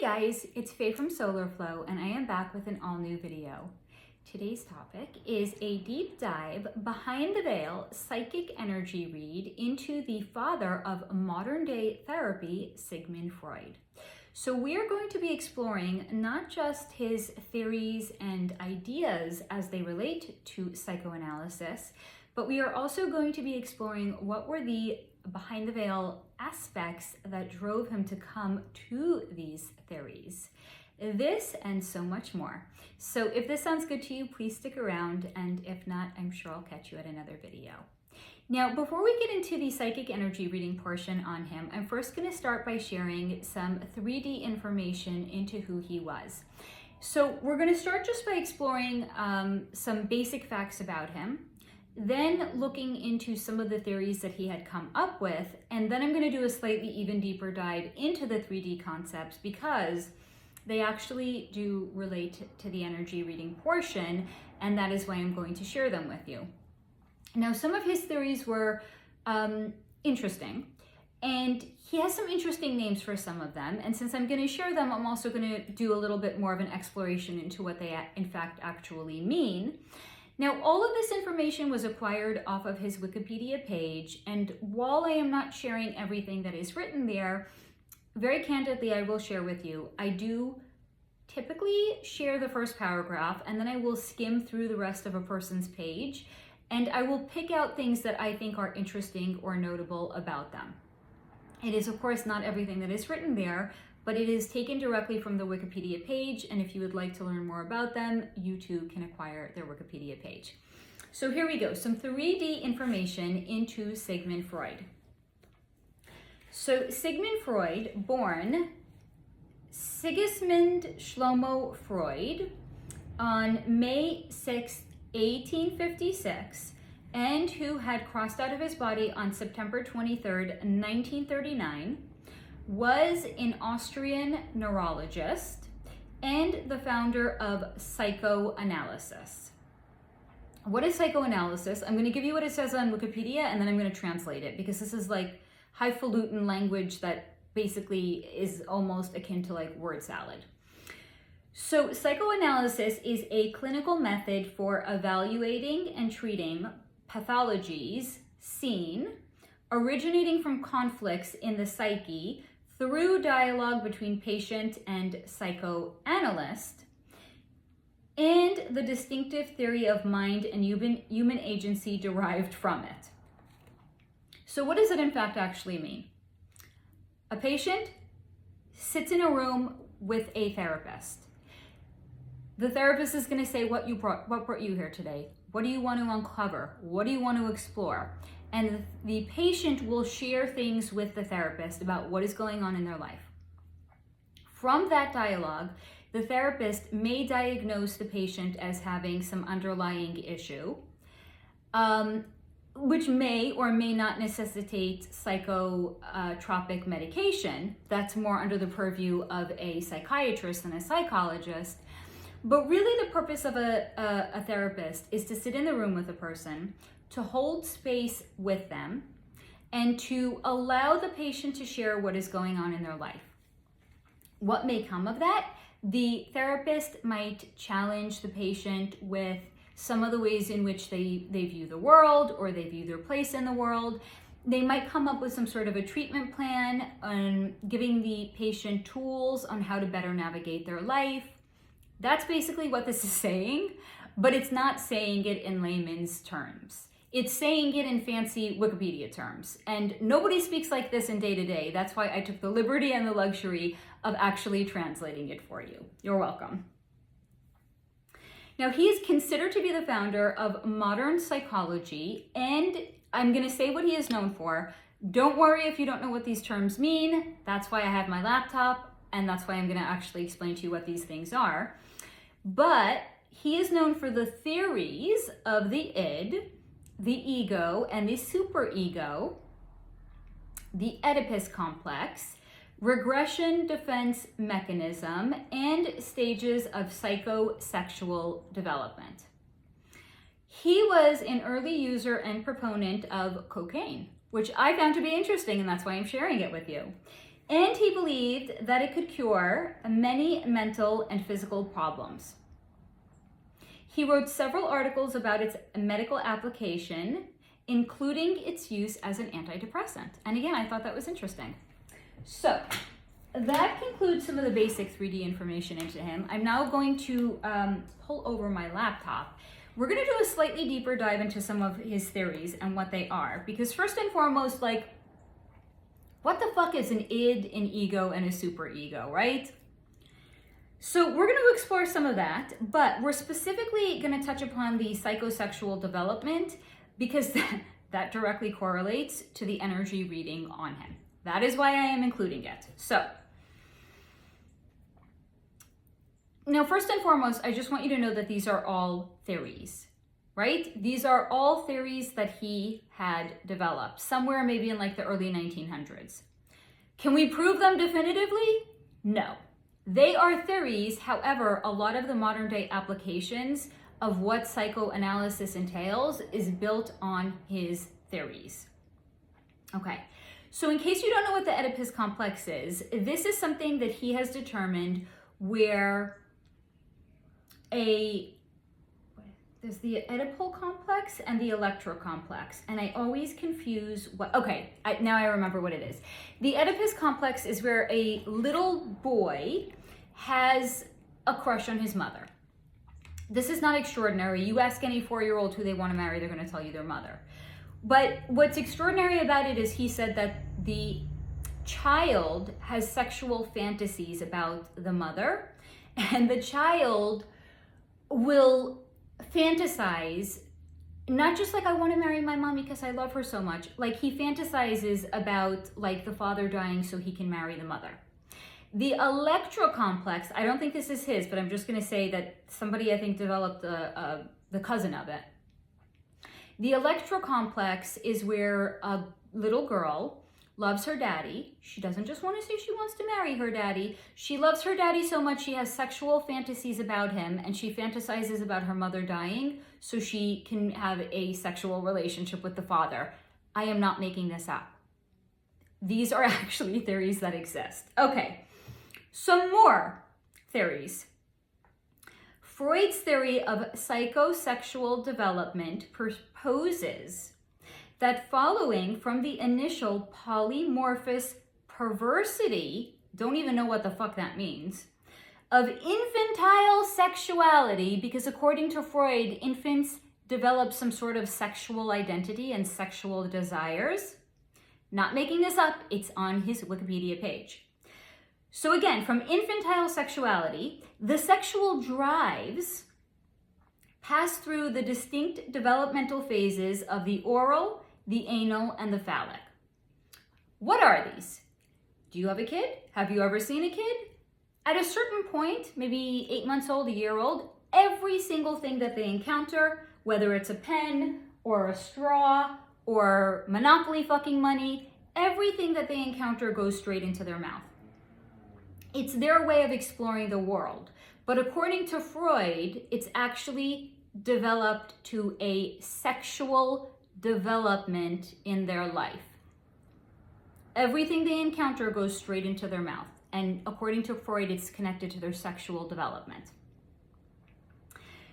guys, it's Faye from Solarflow, and I am back with an all-new video. Today's topic is a deep dive behind the veil psychic energy read into the father of modern-day therapy, Sigmund Freud. So we're going to be exploring not just his theories and ideas as they relate to psychoanalysis, but we are also going to be exploring what were the behind the veil aspects that drove him to come to these theories. This and so much more. So if this sounds good to you, please stick around, and if not, I'm sure I'll catch you at another video. Now, before we get into the psychic energy reading portion on him, I'm first going to start by sharing some 3D information into who he was. So we're going to start just by exploring some basic facts about him, then looking into some of the theories that he had come up with, and then I'm going to do a slightly even deeper dive into the 3D concepts because they actually do relate to the energy reading portion, and that is why I'm going to share them with you. Now, some of his theories were interesting, and he has some interesting names for some of them, and since I'm going to share them, I'm also going to do a little bit more of an exploration into what they in fact actually mean. Now, all of this information was acquired off of his Wikipedia page, and while I am not sharing everything that is written there, very candidly, I will share with you, I do typically share the first paragraph, and then I will skim through the rest of a person's page, and I will pick out things that I think are interesting or notable about them. It is, of course, not everything that is written there, but it is taken directly from the Wikipedia page, and if you would like to learn more about them, you too can acquire their Wikipedia page. So here we go, some 3D information into Sigmund Freud. So Sigmund Freud, born Sigismund Shlomo Freud on May 6, 1856, and who had crossed out of his body on September 23rd, 1939, was an Austrian neurologist and the founder of Psychoanalysis. What is psychoanalysis? I'm going to give you what it says on Wikipedia, and then I'm going to translate it because this is like highfalutin language that basically is almost akin to like word salad. So psychoanalysis is a clinical method for evaluating and treating pathologies seen originating from conflicts in the psyche through dialogue between patient and psychoanalyst, and the distinctive theory of mind and human agency derived from it. So what does it in fact actually mean? A patient sits in a room with a therapist. The therapist is going to say, what brought you here today? What do you want to uncover? What do you want to explore? And the patient will share things with the therapist about what is going on in their life. From that dialogue, the therapist may diagnose the patient as having some underlying issue, which may or may not necessitate psychotropic medication. That's more under the purview of a psychiatrist than a psychologist. But really the purpose of a therapist is to sit in the room with a person, to hold space with them, and to allow the patient to share what is going on in their life. What may come of that? The therapist might challenge the patient with some of the ways in which they view the world or they view their place in the world. They might come up with some sort of a treatment plan on giving the patient tools on how to better navigate their life. That's basically what this is saying, but it's not saying it in layman's terms. It's saying it in fancy Wikipedia terms, and nobody speaks like this in day-to-day. That's why I took the liberty and the luxury of actually translating it for you. You're welcome. Now, he is considered to be the founder of modern psychology, and I'm going to say what he is known for. Don't worry if you don't know what these terms mean. That's why I have my laptop, and that's why I'm going to actually explain to you what these things are. But he is known for the theories of the id, the ego, and the superego, the Oedipus complex, regression defense mechanism, and stages of psychosexual development. He was an early user and proponent of cocaine, which I found to be interesting, and that's why I'm sharing it with you. And he believed that it could cure many mental and physical problems. He wrote several articles about its medical application, including its use as an antidepressant. And again, I thought that was interesting. So that concludes some of the basic 3D information into him. I'm now going to pull over my laptop. We're going to do a slightly deeper dive into some of his theories and what they are. Because first and foremost, like, what the fuck is an id, an ego, and a superego, right? So we're going to explore some of that, but we're specifically going to touch upon the psychosexual development because that directly correlates to the energy reading on him. That is why I am including it. So now, first and foremost, I just want you to know that these are all theories, right? These are all theories that he had developed somewhere maybe in like the early 1900s. Can we prove them definitively? No. They are theories. However, a lot of the modern day applications of what psychoanalysis entails is built on his theories. Okay, so in case you don't know what the Oedipus complex is, this is something that he has determined where there's the Oedipal complex and the Electro complex, and I always confuse now I remember what it is. The Oedipus complex is where a little boy has a crush on his mother. This is not extraordinary. You ask any 4-year-old who they want to marry, they're going to tell you their mother. But what's extraordinary about it is he said that the child has sexual fantasies about the mother, and the child will fantasize, not just like, I want to marry my mom because I love her so much. Like, he fantasizes about like the father dying so he can marry the mother. The Electro complex, I don't think this is his, but I'm just going to say that somebody I think developed the cousin of it. The Electro complex is where a little girl loves her daddy. She doesn't just want to say she wants to marry her daddy. She loves her daddy so much she has sexual fantasies about him, and she fantasizes about her mother dying so she can have a sexual relationship with the father. I am not making this up. These are actually theories that exist. Okay, some more theories. Freud's theory of psychosexual development proposes that following from the initial polymorphous perversity, don't even know what the fuck that means, of infantile sexuality, because according to Freud, infants develop some sort of sexual identity and sexual desires. Not making this up, it's on his Wikipedia page. So again, from infantile sexuality, the sexual drives pass through the distinct developmental phases of the oral, the anal, and the phallic. What are these? Do you have a kid? Have you ever seen a kid? At a certain point, maybe 8 months old, a year old, every single thing that they encounter, whether it's a pen or a straw or Monopoly fucking money, everything that they encounter goes straight into their mouth. It's their way of exploring the world. But according to Freud, it's actually developed to a sexual development in their life. Everything they encounter goes straight into their mouth. And according to Freud, it's connected to their sexual development.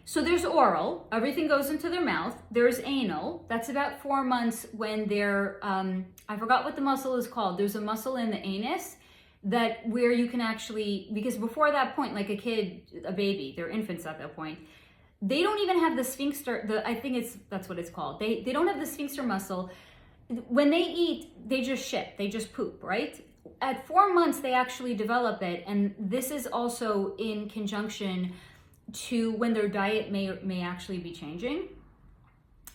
So there's oral, everything goes into their mouth. There's anal, that's about 4 months when they're, I forgot what the muscle is called. There's a muscle in the anus that where you can actually, because before that point, like a kid, a baby, they're infants at that point, they don't even have the sphincter, I think that's what it's called. They don't have the sphincter muscle. When they eat, they just shit, they just poop, right? At 4 months, they actually develop it. And this is also in conjunction to when their diet may actually be changing.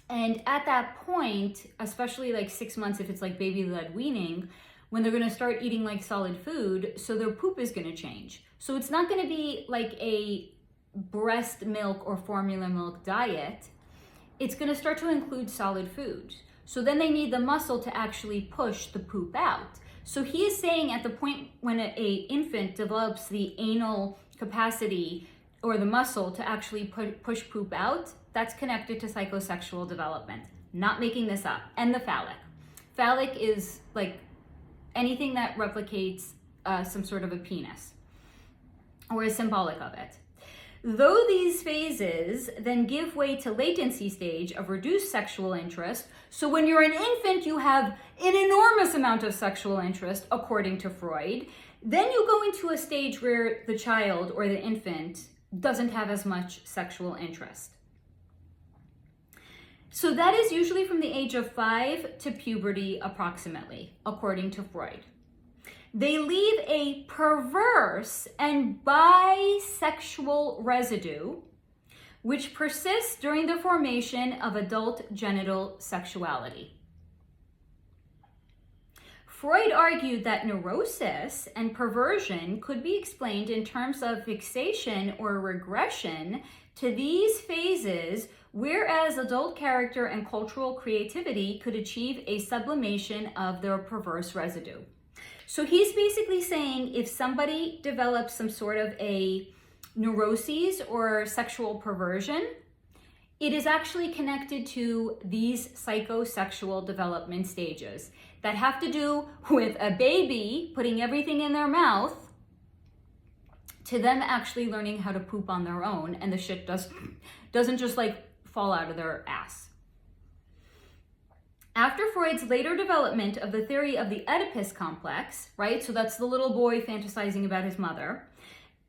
And at that point, especially like 6 months, if it's like baby-led weaning, when they're gonna start eating like solid food, so their poop is gonna change. So it's not gonna be like a breast milk or formula milk diet. It's gonna start to include solid food. So then they need the muscle to actually push the poop out. So he is saying at the point when an infant develops the anal capacity or the muscle to actually push poop out, that's connected to psychosexual development. Not making this up. And the phallic. Phallic is like anything that replicates some sort of a penis or is symbolic of it. Though these phases then give way to latency stage of reduced sexual interest, so when you're an infant, you have an enormous amount of sexual interest, according to Freud. Then you go into a stage where the child or the infant doesn't have as much sexual interest. So that is usually from the age of 5 to puberty approximately, according to Freud. They leave a perverse and bisexual residue which persists during the formation of adult genital sexuality. Freud argued that neurosis and perversion could be explained in terms of fixation or regression to these phases, whereas adult character and cultural creativity could achieve a sublimation of their perverse residue. So he's basically saying if somebody develops some sort of a neuroses or sexual perversion, it is actually connected to these psychosexual development stages that have to do with a baby putting everything in their mouth to them actually learning how to poop on their own, and the shit doesn't just like fall out of their ass. After Freud's later development of the theory of the Oedipus complex, right, so that's the little boy fantasizing about his mother,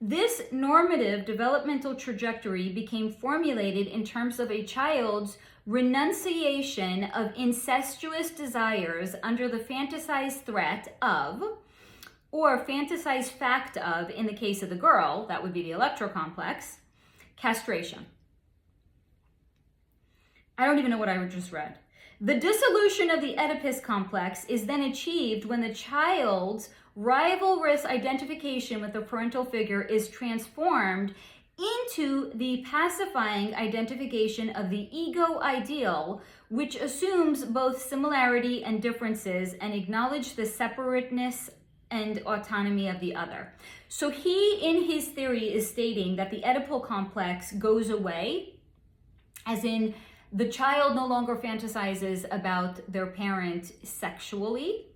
this normative developmental trajectory became formulated in terms of a child's renunciation of incestuous desires under the fantasized threat of, or fantasized fact of, in the case of the girl, that would be the electrocomplex, castration. I don't even know what I just read. The dissolution of the Oedipus complex is then achieved when the child's rivalrous identification with the parental figure is transformed into the pacifying identification of the ego ideal, which assumes both similarity and differences and acknowledge the separateness and autonomy of the other. So he, in his theory, is stating that the Oedipal complex goes away, as in the child no longer fantasizes about their parent sexually.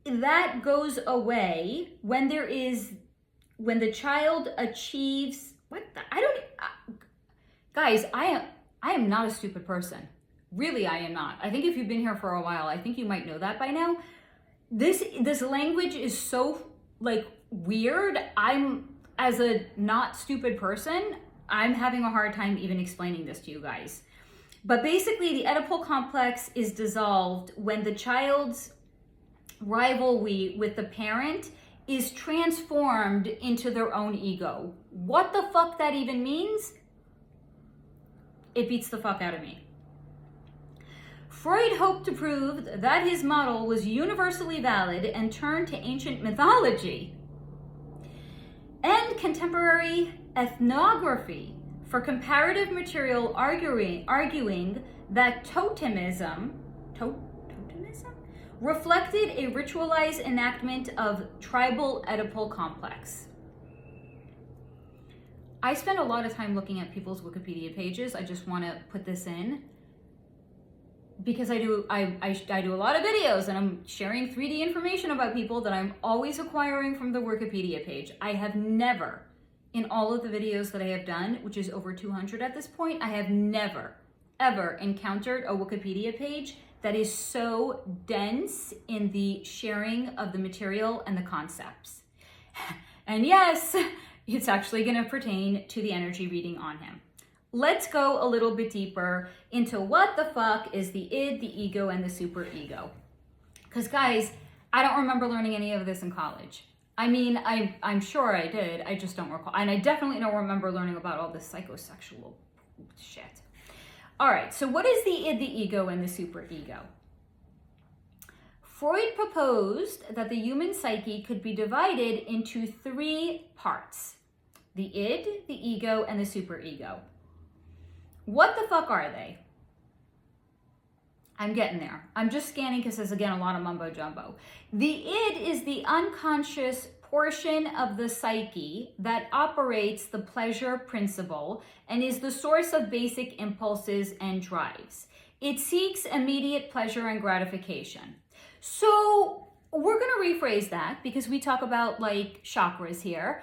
That goes away when the child achieves, guys, I am not a stupid person. Really, I am not. I think if you've been here for a while, I think you might know that by now. This language is so like weird. As a not stupid person, I'm having a hard time even explaining this to you guys. But basically, the Oedipal complex is dissolved when the child's rivalry with the parent is transformed into their own ego. What the fuck that even means? It beats the fuck out of me. Freud hoped to prove that his model was universally valid and turned to ancient mythology and contemporary ethnography for comparative material arguing that totemism reflected a ritualized enactment of tribal Oedipal complex. I spend a lot of time looking at people's Wikipedia pages. I just want to put this in because I do a lot of videos and I'm sharing 3D information about people that I'm always acquiring from the Wikipedia page. I have never, in all of the videos that I have done, which is over 200 at this point, I have never, ever encountered a Wikipedia page that is so dense in the sharing of the material and the concepts. And yes, it's actually going to pertain to the energy reading on him. Let's go a little bit deeper into what the fuck is the id, the ego, and the superego. Because guys, I don't remember learning any of this in college. I mean, I'm sure I did, I just don't recall. And I definitely don't remember learning about all this psychosexual shit. All right, so what is the id, the ego, and the superego? Freud proposed that the human psyche could be divided into 3 parts: the id, the ego, and the superego. What the fuck are they? I'm getting there. I'm just scanning because there's, again, a lot of mumbo jumbo. The id is the unconscious portion of the psyche that operates the pleasure principle and is the source of basic impulses and drives. It seeks immediate pleasure and gratification. So we're going to rephrase that because we talk about like chakras here.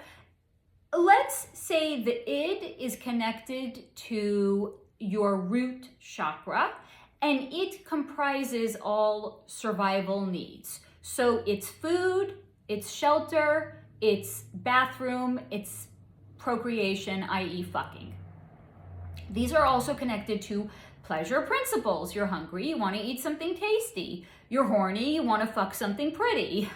Let's say the id is connected to your root chakra and it comprises all survival needs. So it's food, it's shelter, it's bathroom, it's procreation, i.e. fucking. These are also connected to pleasure principles. You're hungry, you want to eat something tasty. You're horny, you want to fuck something pretty.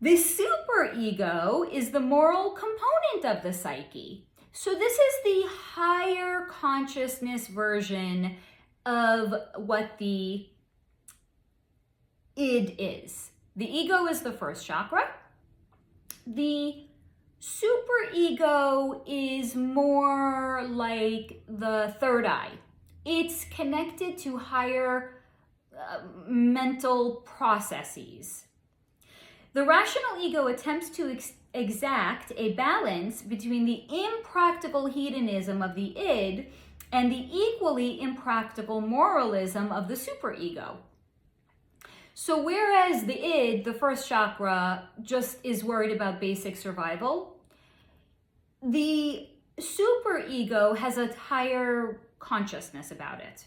The superego is the moral component of the psyche. So this is the higher consciousness version of what the id is. The ego is the first chakra. The superego is more like the third eye. It's connected to higher mental processes. The rational ego attempts to exact a balance between the impractical hedonism of the id and the equally impractical moralism of the superego. So whereas the id, the first chakra, just is worried about basic survival, the superego has a higher consciousness about it.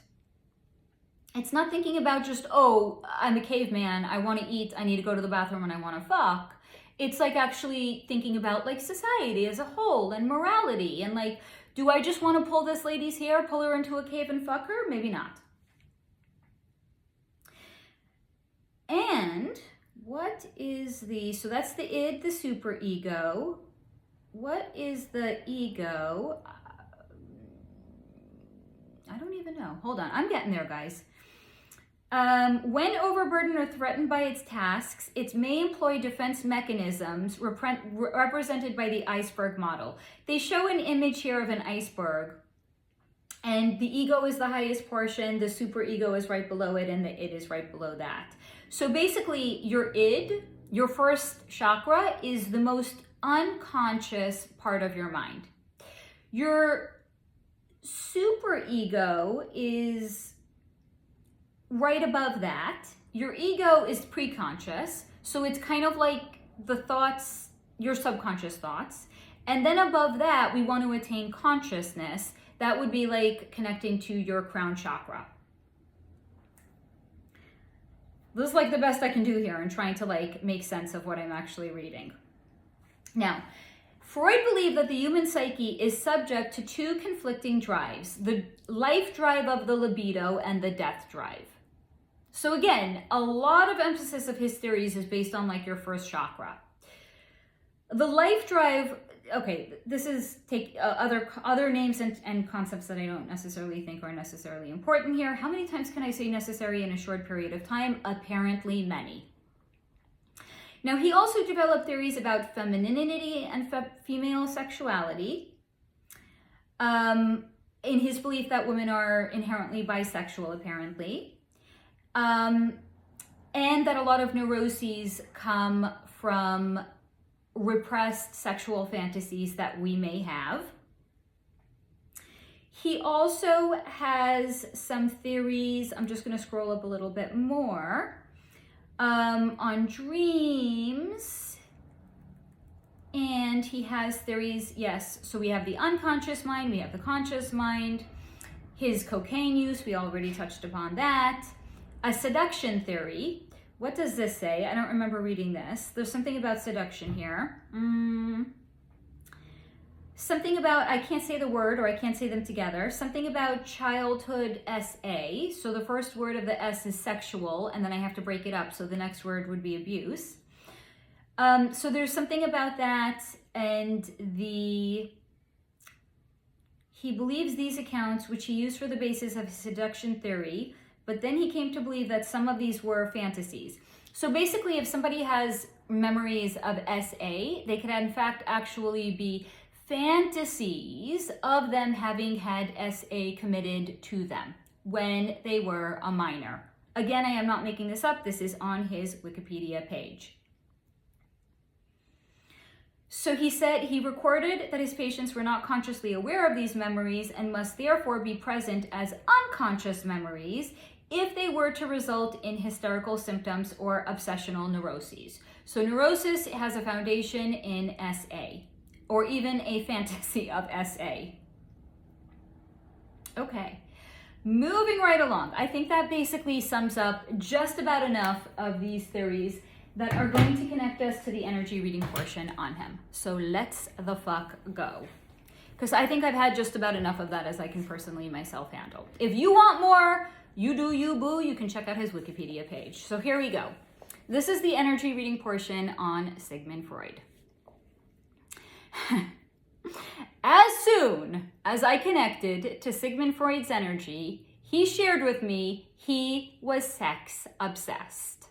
It's not thinking about just, oh, I'm a caveman, I want to eat, I need to go to the bathroom, and I want to fuck. It's like actually thinking about like society as a whole and morality and like, do I just want to pull this lady's hair, pull her into a cave and fuck her? Maybe not. And what is the, so that's the id, the superego. What is the ego? I don't even know. Hold on, I'm getting there, guys. When overburdened or threatened by its tasks, it may employ defense mechanisms represented by the iceberg model. They show an image here of an iceberg, and the ego is the highest portion, the superego is right below it, and the id is right below that. So basically, your id, your first chakra, is the most unconscious part of your mind. Your superego is right above that. Your ego is preconscious, so it's kind of like the thoughts, your subconscious thoughts. And then above that, we want to attain consciousness. That would be like connecting to your crown chakra. This is like the best I can do here in trying to like make sense of what I'm actually reading. Now, Freud believed that the human psyche is subject to two conflicting drives, the life drive of the libido and the death drive. So again, a lot of emphasis of his theories is based on like your first chakra. The life drive, okay, this is take other names and concepts that I don't necessarily think are necessarily important here. How many times can I say necessary in a short period of time? Apparently many. Now, he also developed theories about femininity and female sexuality, in his belief that women are inherently bisexual, apparently, and that a lot of neuroses come from repressed sexual fantasies that we may have. He also has some theories, I'm just going to scroll up a little bit more, on dreams, and he has theories, yes, so we have the unconscious mind, we have the conscious mind, his cocaine use, we already touched upon that, a seduction theory. What does this say? I don't remember reading this. There's something about seduction here. Something about, I can't say the word or I can't say them together. Something about childhood SA. So the first word of the S is sexual, and then I have to break it up. So the next word would be abuse. So there's something about that, and he believes these accounts, which he used for the basis of his seduction theory, but then he came to believe that some of these were fantasies. So basically, if somebody has memories of SA, they could in fact actually be fantasies of them having had SA committed to them when they were a minor. Again, I am not making this up. This is on his Wikipedia page. So he said he recorded that his patients were not consciously aware of these memories and must therefore be present as unconscious memories if they were to result in hysterical symptoms or obsessional neuroses. So neurosis has a foundation in SA, or even a fantasy of SA. Okay, moving right along. I think that basically sums up just about enough of these theories that are going to connect us to the energy reading portion on him. So let's the fuck go. Because I think I've had just about enough of that as I can personally myself handle. If you want more, you do you, boo. You can check out his Wikipedia page. So here we go. This is the energy reading portion on Sigmund Freud. As soon as I connected to Sigmund Freud's energy, he shared with me he was sex obsessed.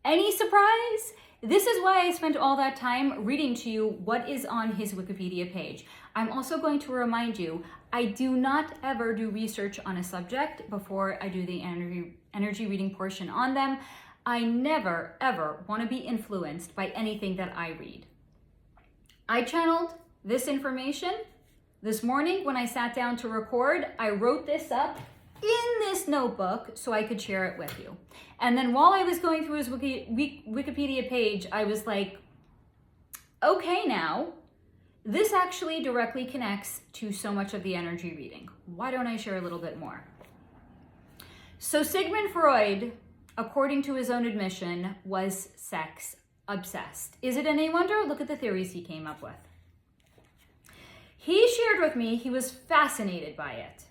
Any surprise? This is why I spent all that time reading to you what is on his Wikipedia page. I'm also going to remind you, I do not ever do research on a subject before I do the energy reading portion on them. I never, ever want to be influenced by anything that I read. I channeled this information this morning when I sat down to record. I wrote this up in this notebook so I could share it with you. And then while I was going through his Wikipedia page, I was like, okay, now, this actually directly connects to so much of the energy reading. Why don't I share a little bit more? So Sigmund Freud, according to his own admission, was sex obsessed. Is it any wonder? Look at the theories he came up with. He shared with me he was fascinated by it.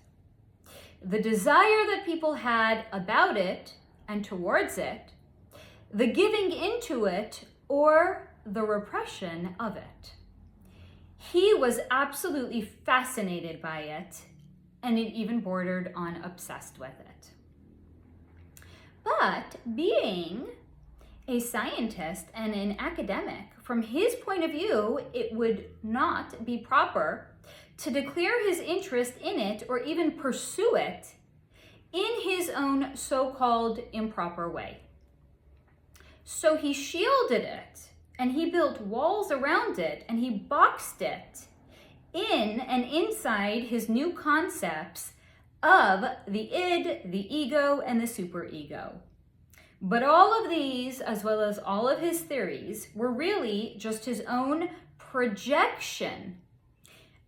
The desire that people had about it and towards it, the giving into it, or the repression of it. He was absolutely fascinated by it, and it even bordered on obsessed with it. But being a scientist and an academic, from his point of view, it would not be proper to declare his interest in it or even pursue it in his own so-called improper way. So he shielded it, and he built walls around it, and he boxed it in and inside his new concepts of the id, the ego, and the superego. But all of these, as well as all of his theories, were really just his own projection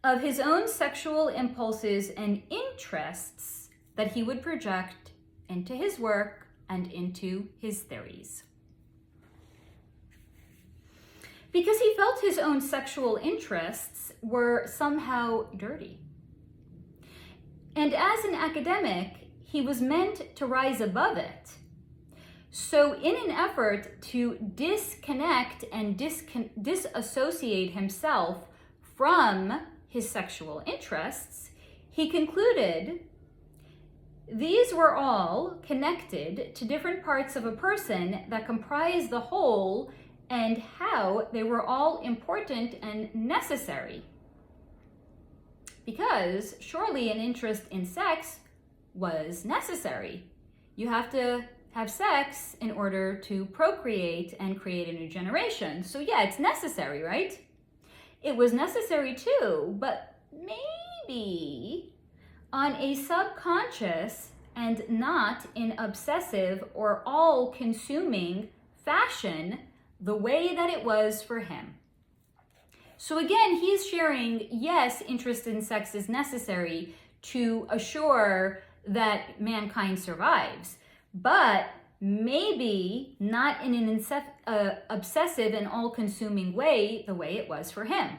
of his own sexual impulses and interests that he would project into his work and into his theories. Because he felt his own sexual interests were somehow dirty. And as an academic, he was meant to rise above it. So in an effort to disconnect and disassociate himself from his sexual interests, he concluded these were all connected to different parts of a person that comprise the whole, and how they were all important and necessary. Because surely an interest in sex was necessary. You have to have sex in order to procreate and create a new generation. So yeah, it's necessary, right? It was necessary too, but maybe on a subconscious and not in obsessive or all-consuming fashion, the way that it was for him. So again, he's sharing, yes, interest in sex is necessary to assure that mankind survives, but maybe not in an obsessive and all-consuming way, the way it was for him.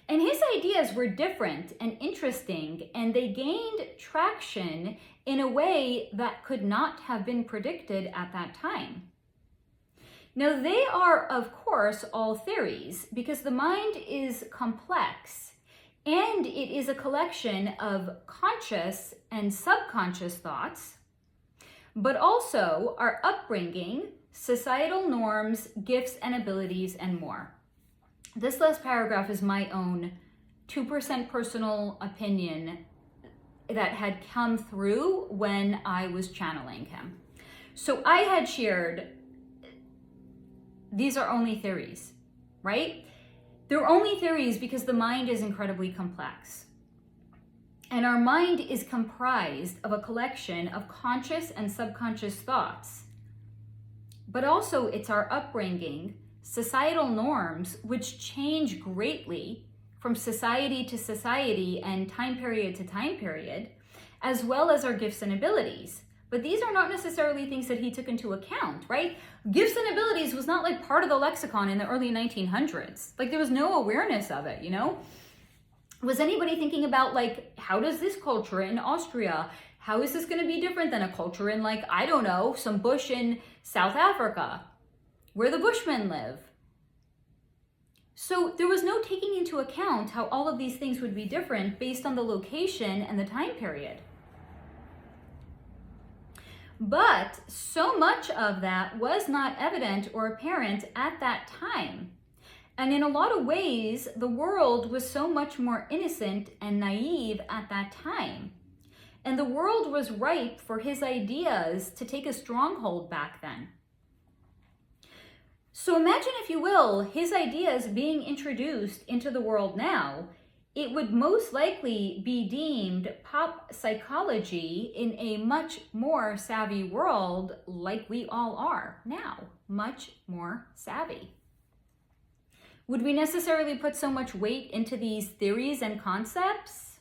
And his ideas were different and interesting, and they gained traction in a way that could not have been predicted at that time. Now, they are, of course, all theories, because the mind is complex, and it is a collection of conscious and subconscious thoughts, but also our upbringing, societal norms, gifts and abilities, and more. This last paragraph is my own 2% personal opinion that had come through when I was channeling him. So I had shared, these are only theories, right? They're only theories because the mind is incredibly complex. And our mind is comprised of a collection of conscious and subconscious thoughts. But also it's our upbringing, societal norms, which change greatly from society to society and time period to time period, as well as our gifts and abilities. But these are not necessarily things that he took into account, right? Gifts and abilities was not like part of the lexicon in the early 1900s. Like there was no awareness of it, you know? Was anybody thinking about like, how does this culture in Austria, how is this gonna be different than a culture in like, I don't know, some bush in South Africa, where the Bushmen live? So there was no taking into account how all of these things would be different based on the location and the time period. But so much of that was not evident or apparent at that time. And in a lot of ways, the world was so much more innocent and naive at that time. And the world was ripe for his ideas to take a stronghold back then. So imagine, if you will, his ideas being introduced into the world now. It would most likely be deemed pop psychology in a much more savvy world like we all are now, much more savvy. Would we necessarily put so much weight into these theories and concepts?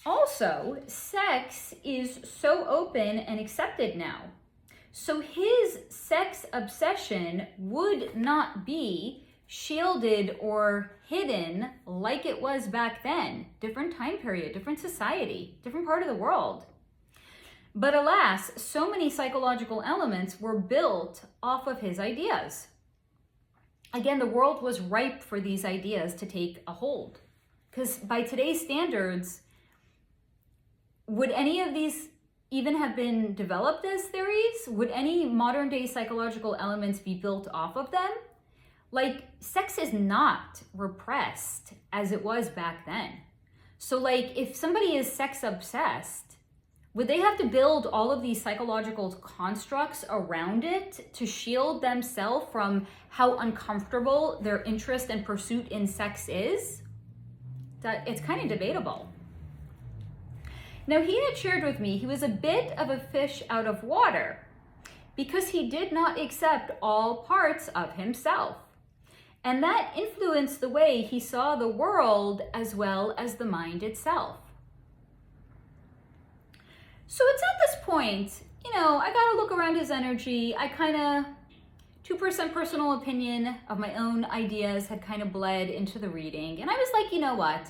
Also, sex is so open and accepted now. So his sex obsession would not be shielded or hidden like it was back then. Different time period, different society, different part of the world. But alas, so many psychological elements were built off of his ideas. Again, the world was ripe for these ideas to take a hold. Because by today's standards, would any of these even have been developed as theories? Would any modern day psychological elements be built off of them? Like, sex is not repressed as it was back then. So like, if somebody is sex obsessed, would they have to build all of these psychological constructs around it to shield themselves from how uncomfortable their interest and pursuit in sex is? That it's kind of debatable. Now, he had shared with me he was a bit of a fish out of water because he did not accept all parts of himself. And that influenced the way he saw the world as well as the mind itself. So it's at this point, you know, I got to look around his energy. I kind of, 2% personal opinion of my own ideas had kind of bled into the reading. And I was like, you know what?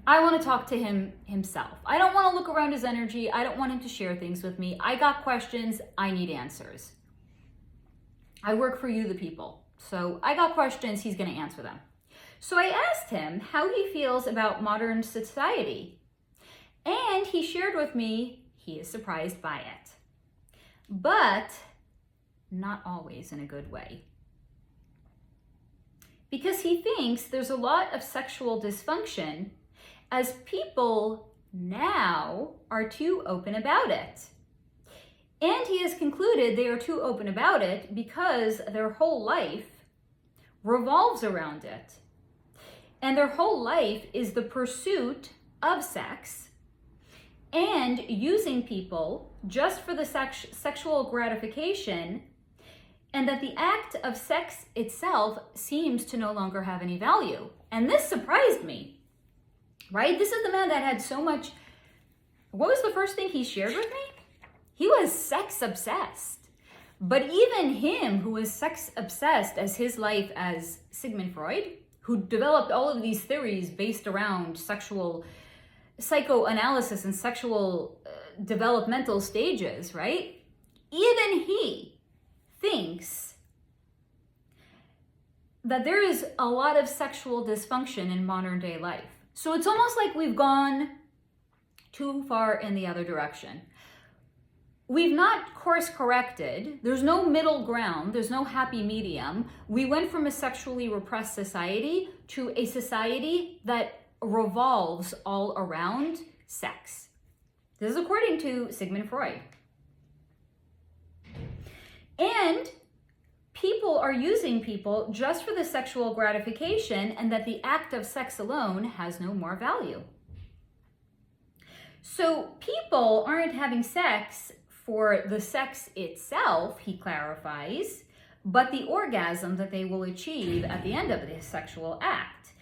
I want to talk to him himself. I don't want to look around his energy. I don't want him to share things with me. I got questions. I need answers. I work for you, the people. So I got questions. He's going to answer them. So I asked him how he feels about modern society. And he shared with me he is surprised by it. But not always in a good way. Because he thinks there's a lot of sexual dysfunction as people now are too open about it. And he has concluded they are too open about it because their whole life revolves around it. And their whole life is the pursuit of sex and using people just for the sexual gratification, and that the act of sex itself seems to no longer have any value. And this surprised me, right? This is the man that had so much. What was the first thing he shared with me? He was sex obsessed. But even him, who was sex obsessed as his life as Sigmund Freud, who developed all of these theories based around sexual psychoanalysis and sexual developmental stages, right? Even he thinks that there is a lot of sexual dysfunction in modern day life. So it's almost like we've gone too far in the other direction. We've not course corrected. There's no middle ground. There's no happy medium. We went from a sexually repressed society to a society that revolves all around sex. This is according to Sigmund Freud. And people are using people just for the sexual gratification, and that the act of sex alone has no more value. So people aren't having sex for the sex itself, he clarifies, but the orgasm that they will achieve at the end of the sexual act,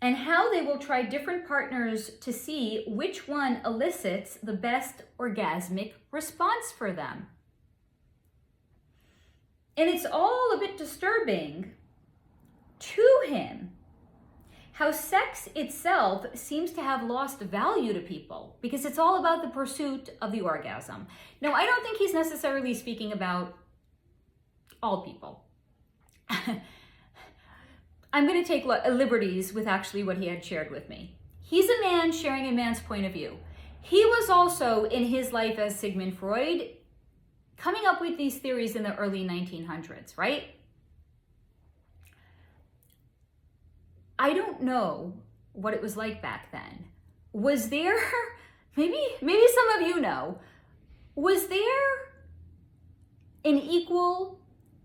and how they will try different partners to see which one elicits the best orgasmic response for them. And it's all a bit disturbing to him how sex itself seems to have lost value to people, because it's all about the pursuit of the orgasm. Now, I don't think he's necessarily speaking about all people. I'm going to take liberties with actually what he had shared with me. He's a man sharing a man's point of view. He was also, in his life as Sigmund Freud, coming up with these theories in the early 1900s, right? I don't know what it was like back then. Was there, maybe some of you know, was there an equal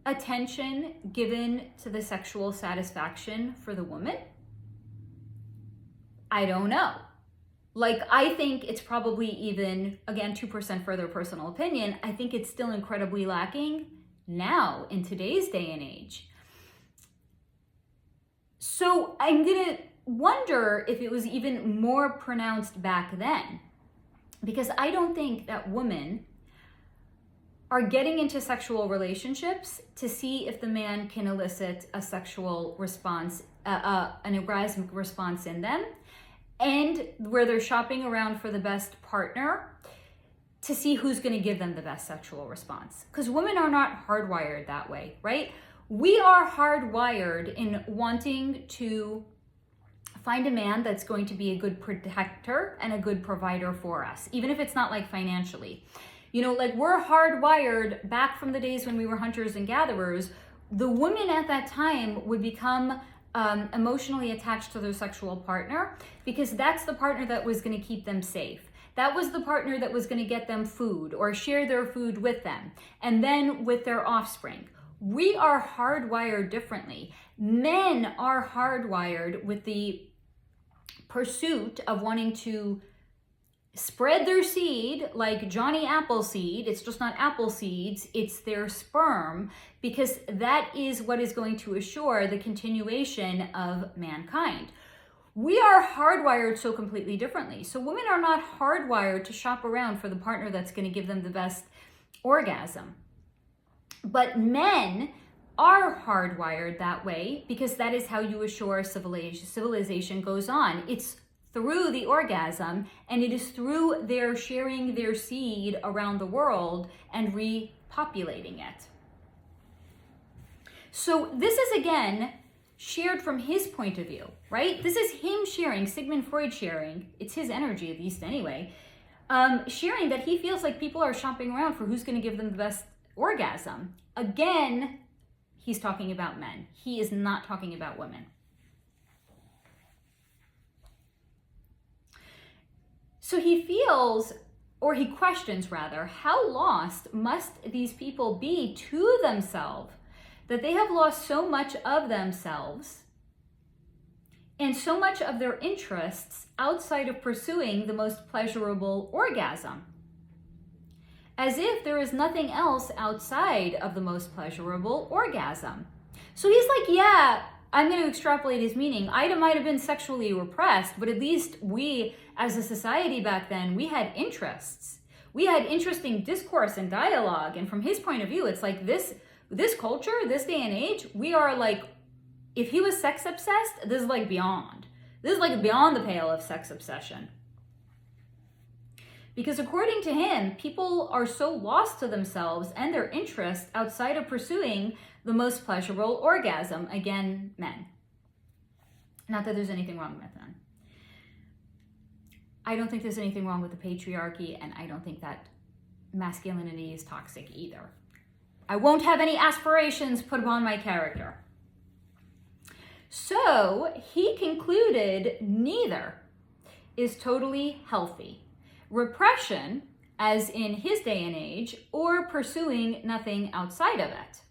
attention given to the sexual satisfaction for the woman? I don't know. Like, I think it's probably even, again, 2% further personal opinion, I think it's still incredibly lacking now in today's day and age. So I'm gonna wonder if it was even more pronounced back then, because I don't think that women are getting into sexual relationships to see if the man can elicit a sexual response, an orgasmic response in them, and where they're shopping around for the best partner to see who's going to give them the best sexual response. Because women are not hardwired that way, right? We are hardwired in wanting to find a man that's going to be a good protector and a good provider for us, even if it's not like financially. You know, like, we're hardwired back from the days when we were hunters and gatherers. The women at that time would become emotionally attached to their sexual partner, because that's the partner that was going to keep them safe. That was the partner that was going to get them food or share their food with them, and then with their offspring. We are hardwired differently. Men are hardwired with the pursuit of wanting to spread their seed like Johnny Appleseed. It's just not apple seeds, it's their sperm, because that is what is going to assure the continuation of mankind. We are hardwired so completely differently. So women are not hardwired to shop around for the partner that's going to give them the best orgasm. But men are hardwired that way, because that is how you assure civilization goes on. It's through the orgasm, and it is through their sharing their seed around the world and repopulating it. So this is, again, shared from his point of view, right? This is him sharing, Sigmund Freud sharing, it's his energy at least anyway, sharing that he feels like people are shopping around for who's going to give them the best orgasm. Again, he's talking about men. He is not talking about women. So he feels, or he questions rather, how lost must these people be to themselves that they have lost so much of themselves and so much of their interests outside of pursuing the most pleasurable orgasm, as if there is nothing else outside of the most pleasurable orgasm. So he's like, yeah, I'm going to extrapolate his meaning. Ida might have been sexually repressed, but at least we, as a society back then, we had interests. We had interesting discourse and dialogue. And from his point of view, it's like this culture, this day and age, we are like, if he was sex obsessed, this is like beyond. This is like beyond the pale of sex obsession. Because according to him, people are so lost to themselves and their interests outside of pursuing the most pleasurable orgasm. Again, men. Not that there's anything wrong with them. I don't think there's anything wrong with the patriarchy, and I don't think that masculinity is toxic either. I won't have any aspirations put upon my character. So he concluded neither is totally healthy. Repression, as in his day and age, or pursuing nothing outside of it.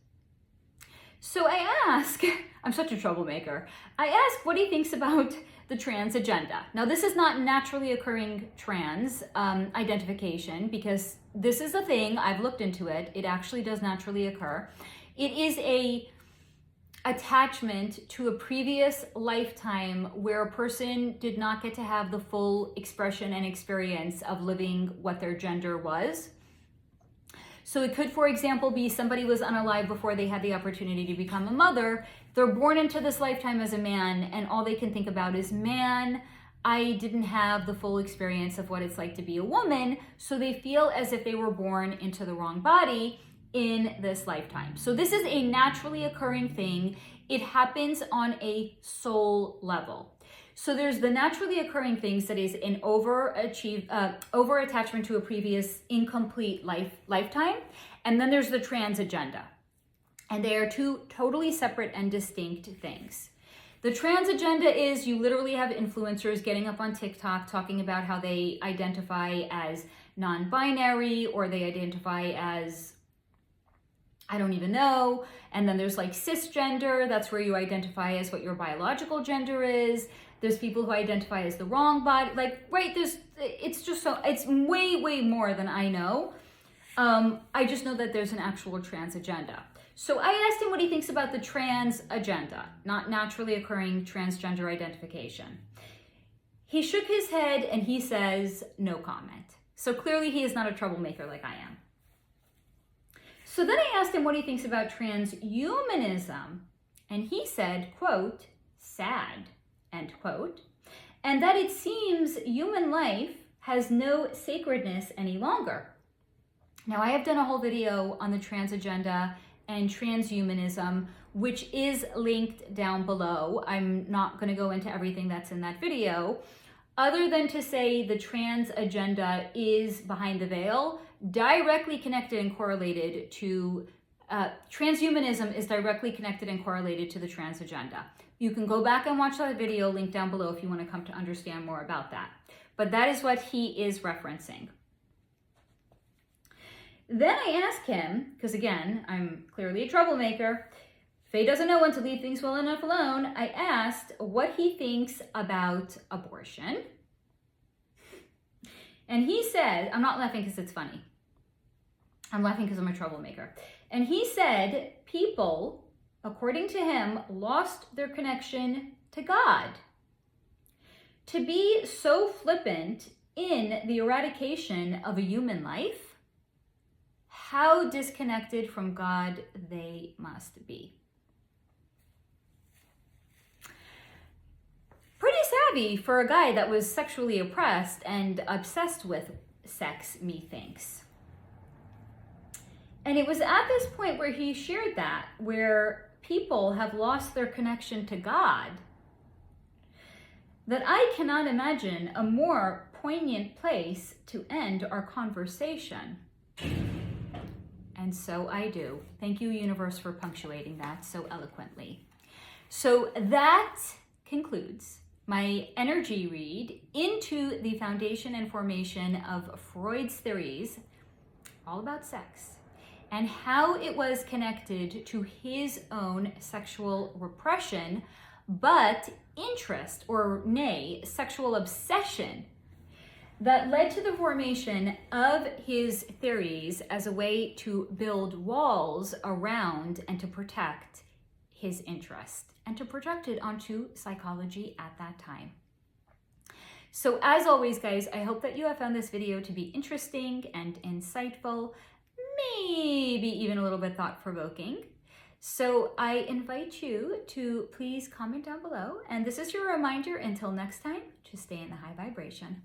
So I ask, I'm such a troublemaker, I ask what he thinks about the trans agenda. Now, this is not naturally occurring trans identification, because this is a thing, I've looked into it, it actually does naturally occur. It is a attachment to a previous lifetime where a person did not get to have the full expression and experience of living what their gender was. So it could, for example, be somebody was unalive before they had the opportunity to become a mother. They're born into this lifetime as a man, and all they can think about is, man, I didn't have the full experience of what it's like to be a woman. So they feel as if they were born into the wrong body in this lifetime. So this is a naturally occurring thing. It happens on a soul level. So there's the naturally occurring things, that is an over attachment to a previous incomplete lifetime. And then there's the trans agenda. And they are two totally separate and distinct things. The trans agenda is, you literally have influencers getting up on TikTok talking about how they identify as non-binary, or they identify as, I don't even know. And then there's like cisgender, that's where you identify as what your biological gender is. There's people who identify as the wrong body, like, right, it's just so, it's way, way more than I know. I just know that there's an actual trans agenda. So I asked him what he thinks about the trans agenda, not naturally occurring transgender identification. He shook his head and he says, no comment. So clearly he is not a troublemaker like I am. So then I asked him what he thinks about transhumanism, and he said, quote, sad, end quote, and that it seems human life has no sacredness any longer. Now, I have done a whole video on the trans agenda and transhumanism, which is linked down below. I'm not going to go into everything that's in that video, other than to say the trans agenda is behind the veil, directly connected and correlated to, transhumanism is directly connected and correlated to the trans agenda. You can go back and watch that video, linked down below, if you want to come to understand more about that. But that is what he is referencing. Then I asked him, because again, I'm clearly a troublemaker, Faye doesn't know when to leave things well enough alone. I asked what he thinks about abortion. And he said, I'm not laughing because it's funny. I'm laughing because I'm a troublemaker. And he said people, according to him, lost their connection to God. To be so flippant in the eradication of a human life, how disconnected from God they must be. Pretty savvy for a guy that was sexually oppressed and obsessed with sex, methinks. And it was at this point where he shared that, where people have lost their connection to God, that I cannot imagine a more poignant place to end our conversation. And so I do. Thank you, universe, for punctuating that so eloquently. So that concludes my energy read into the foundation and formation of Freud's theories, all about sex, and how it was connected to his own sexual repression, but interest, or nay, sexual obsession, that led to the formation of his theories as a way to build walls around and to protect his interest and to project it onto psychology at that time. So as always, guys, I hope that you have found this video to be interesting and insightful, maybe even a little bit thought-provoking. So I invite you to please comment down below. And this is your reminder, until next time, to stay in the high vibration.